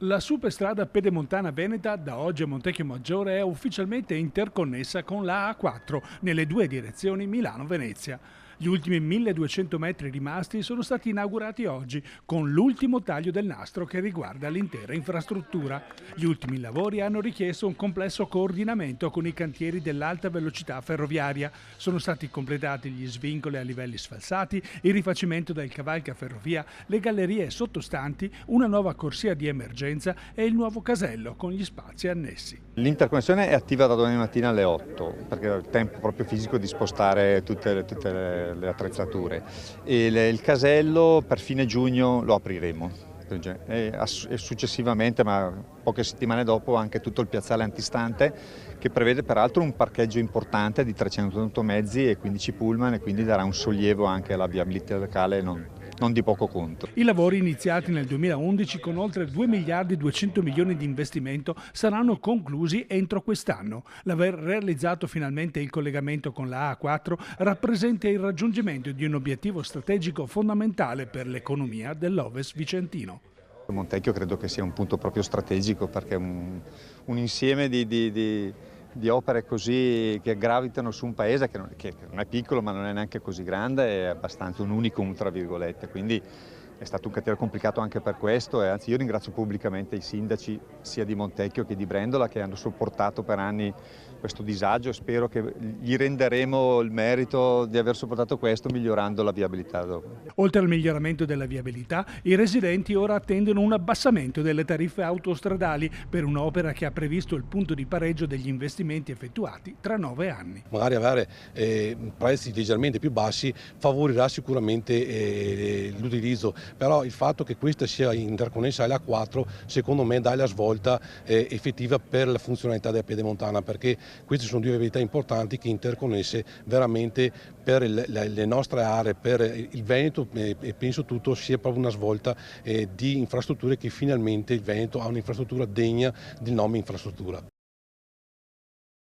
La superstrada pedemontana veneta da oggi a Montecchio Maggiore è ufficialmente interconnessa con la A4 nelle due direzioni Milano-Venezia. Gli ultimi 1200 metri rimasti sono stati inaugurati oggi con l'ultimo taglio del nastro che riguarda l'intera infrastruttura. Gli ultimi lavori hanno richiesto un complesso coordinamento con i cantieri dell'alta velocità ferroviaria. Sono stati completati gli svincoli a livelli sfalsati, il rifacimento del cavalcaferrovia, le gallerie sottostanti, una nuova corsia di emergenza e il nuovo casello con gli spazi annessi. L'interconnessione è attiva da domani mattina alle 8 perché ho il tempo proprio fisico di spostare tutte le attrezzature e il casello per fine giugno lo apriremo e successivamente, ma poche settimane dopo, anche tutto il piazzale antistante che prevede peraltro un parcheggio importante di 300 mezzi e 15 pullman e quindi darà un sollievo anche alla viabilità locale non di poco conto. I lavori iniziati nel 2011 con oltre 2 miliardi e 200 milioni di investimento saranno conclusi entro quest'anno. L'aver realizzato finalmente il collegamento con la A4 rappresenta il raggiungimento di un obiettivo strategico fondamentale per l'economia dell'Ovest vicentino. Montecchio credo che sia un punto proprio strategico perché è un insieme di opere così che gravitano su un paese che non è piccolo ma non è neanche così grande, è abbastanza un unicum tra virgolette, quindi è stato un cantiere complicato anche per questo e anzi io ringrazio pubblicamente i sindaci sia di Montecchio che di Brendola che hanno sopportato per anni questo disagio e spero che gli renderemo il merito di aver sopportato questo migliorando la viabilità dopo. Oltre al miglioramento della viabilità, i residenti ora attendono un abbassamento delle tariffe autostradali per un'opera che ha previsto il punto di pareggio degli investimenti effettuati tra 9 anni. Magari avere prezzi leggermente più bassi favorirà sicuramente l'utilizzo, però il fatto che questa sia interconnessa alla 4 secondo me dà la svolta effettiva per la funzionalità della pedemontana, perché queste sono due viabilità importanti che interconnesse veramente per le nostre aree, per il Veneto e penso tutto sia proprio una svolta di infrastrutture che finalmente il Veneto ha un'infrastruttura degna del nome infrastruttura.